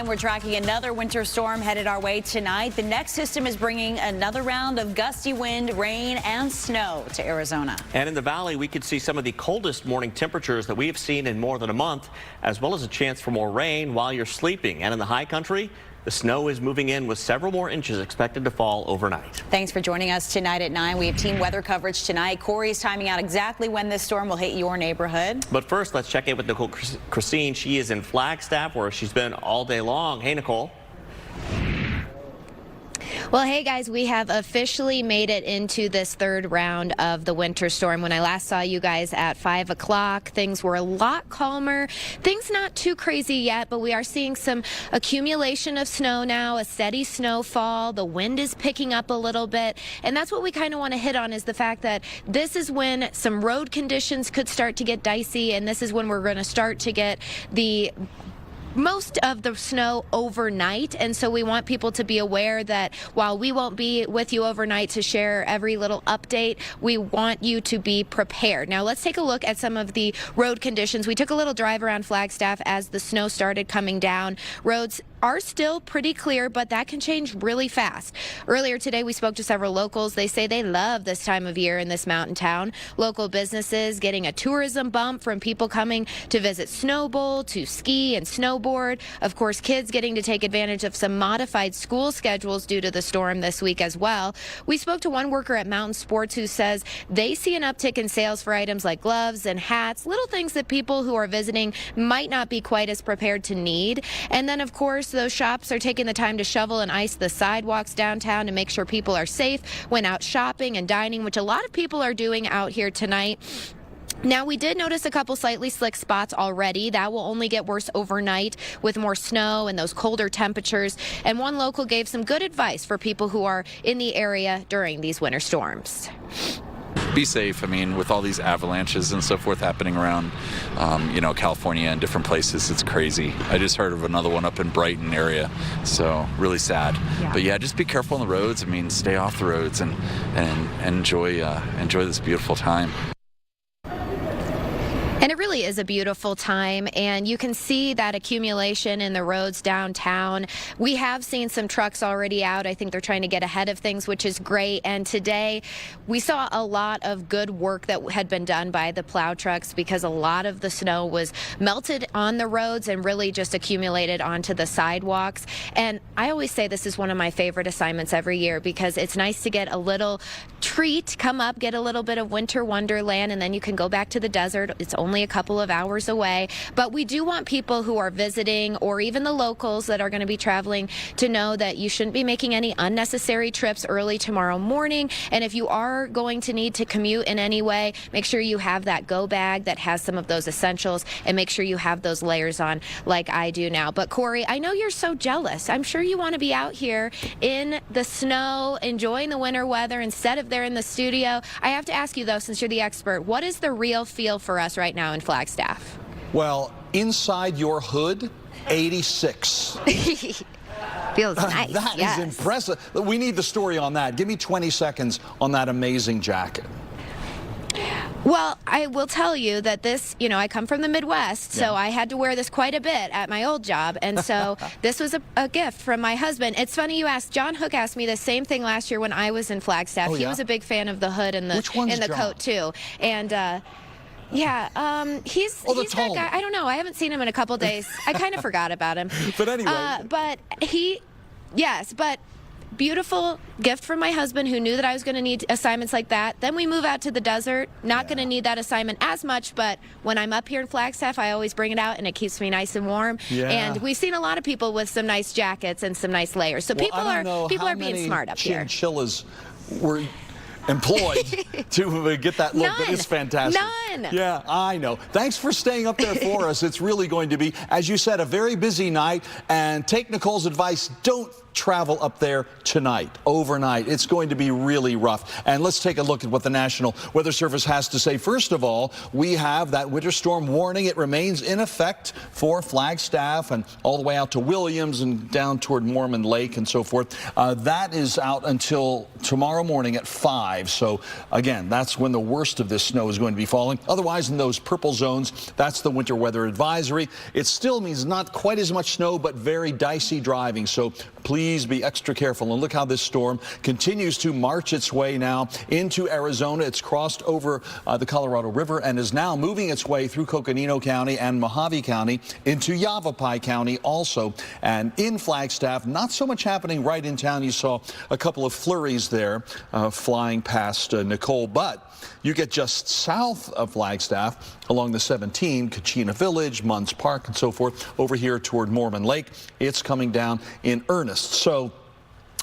We're tracking another winter storm headed our way tonight. The next system is bringing another round of gusty wind, rain, and snow to Arizona. And in the valley, we could see some of the coldest morning temperatures that we have seen in more than a month, as well as a chance for more rain while you're sleeping. And in the high country, the snow is moving in with several more inches expected to fall overnight. Thanks for joining us tonight at 9. We have team weather coverage tonight. Corey's timing out exactly when this storm will hit your neighborhood. But first, let's check in with Nicole Krasean. She is in Flagstaff, where she's been all day long. Hey, Nicole. Well, hey guys, we have officially made it into this third round of the winter storm. When I last saw you guys at 5 o'clock, things were a lot calmer. Things not too crazy yet, but we are seeing some accumulation of snow now, a steady snowfall. The wind is picking up a little bit, and that's what we kind of want to hit on, is the fact that this is when some road conditions could start to get dicey, and this is when we're going to start to get the most of the snow overnight. And so we want people to be aware that while we won't be with you overnight to share every little update, we want you to be prepared. Now let's take a look at some of the road conditions. We took a little drive around Flagstaff as the snow started coming down. Roads are still pretty clear, but that can change really fast. Earlier today, we spoke to several locals. They say they love this time of year in this mountain town. Local businesses getting a tourism bump from people coming to visit Snow Bowl, to ski and snowboard. Of course, kids getting to take advantage of some modified school schedules due to the storm this week as well. We spoke to one worker at Mountain Sports who says they see an uptick in sales for items like gloves and hats, little things that people who are visiting might not be quite as prepared to need. And then, of course, those shops are taking the time to shovel and ice the sidewalks downtown to make sure people are safe when out shopping and dining, which a lot of people are doing out here tonight. Now, we did notice a couple slightly slick spots already. That will only get worse overnight with more snow and those colder temperatures. And one local gave some good advice for people who are in the area during these winter storms. Be safe. I mean, with all these avalanches and so forth happening around, California and different places, it's crazy. I just heard of another one up in Brighton area, so really sad. Yeah. But yeah, just be careful on the roads. I mean, stay off the roads and enjoy this beautiful time. And it really is a beautiful time, and you can see that accumulation in the roads downtown. We have seen some trucks already out. I think they're trying to get ahead of things, which is great. And today we saw a lot of good work that had been done by the plow trucks, because a lot of the snow was melted on the roads and really just accumulated onto the sidewalks. And I always say this is one of my favorite assignments every year, because it's nice to get a little treat, come up, get a little bit of winter wonderland, and then you can go back to the desert. It's only a couple of hours away, but we do want people who are visiting, or even the locals that are going to be traveling, to know that you shouldn't be making any unnecessary trips early tomorrow morning. And if you are going to need to commute in any way, make sure you have that go bag that has some of those essentials, and make sure you have those layers on like I do now. But Corey, I know you're so jealous. I'm sure you want to be out here in the snow, enjoying the winter weather instead of there in the studio. I have to ask you though, since you're the expert, what is the real feel for us right now in Flagstaff? Well, inside your hood, 86. Feels nice. That is impressive. We need the story on that. Give me 20 seconds on that amazing jacket. Well, I will tell you that this, I come from the Midwest, so I had to wear this quite a bit at my old job. And so this was a gift from my husband. It's funny you asked. John Hook asked me the same thing last year when I was in Flagstaff. Oh, yeah? He was a big fan of the hood and the coat, too. And he's that guy. I don't know. I haven't seen him in a couple days. I kind of forgot about him. But anyway. But beautiful gift from my husband, who knew that I was going to need assignments like that. Then we move out to the desert, not going to need that assignment as much, but when I'm up here in Flagstaff, I always bring it out, and it keeps me nice and warm. Yeah. And we've seen a lot of people with some nice jackets and some nice layers. So people are being smart up here. Chinchillas were employed to get that look. That is fantastic. None. Yeah, I know. Thanks for staying up there for us. It's really going to be, as you said, a very busy night. And take Nicole's advice. Don't travel up there tonight, overnight. It's going to be really rough. And let's take a look at what the National Weather Service has to say. First of all, we have that winter storm warning. It remains in effect for Flagstaff and all the way out to Williams and down toward Mormon Lake and so forth. That is out until tomorrow morning at 5. So again, that's when the worst of this snow is going to be falling. Otherwise, in those purple zones, that's the winter weather advisory. It still means not quite as much snow, but very dicey driving. So please be extra careful. And look how this storm continues to march its way now into Arizona. It's crossed over the Colorado River and is now moving its way through Coconino County and Mojave County into Yavapai County also. And in Flagstaff, not so much happening right in town. You saw a couple of flurries there flying past Nicole, but you get just south of Flagstaff along the 17, Kachina Village, Munns Park, and so forth, over here toward Mormon Lake. It's coming down in earnest. So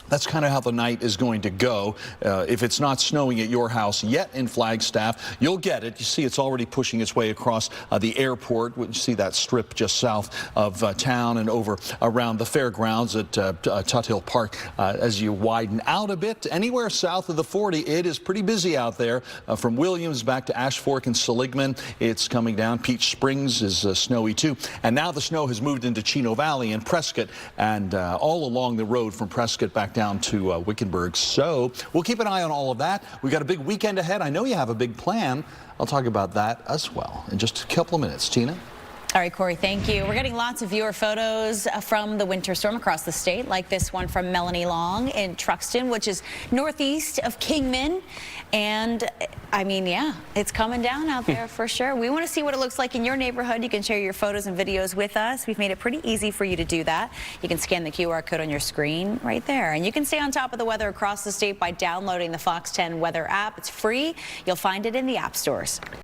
that's kind of how the night is going to go. If it's not snowing at your house yet in Flagstaff, you'll get it. You see it's already pushing its way across the airport. You see that strip just south of town and over around the fairgrounds at Tut Hill Park. As you widen out a bit, anywhere south of the 40, it is pretty busy out there. From Williams back to Ash Fork and Seligman, it's coming down. Peach Springs is snowy too. And now the snow has moved into Chino Valley and Prescott and all along the road from Prescott back down to Wickenburg. So we'll keep an eye on all of that. We've got a big weekend ahead. I know you have a big plan. I'll talk about that as well in just a couple of minutes. Tina? All right, Corey, thank you. We're getting lots of viewer photos from the winter storm across the state, like this one from Melanie Long in Truxton, which is northeast of Kingman. And I mean, yeah, it's coming down out there for sure. We want to see what it looks like in your neighborhood. You can share your photos and videos with us. We've made it pretty easy for you to do that. You can scan the QR code on your screen right there. And you can stay on top of the weather across the state by downloading the Fox 10 weather app. It's free. You'll find it in the app stores.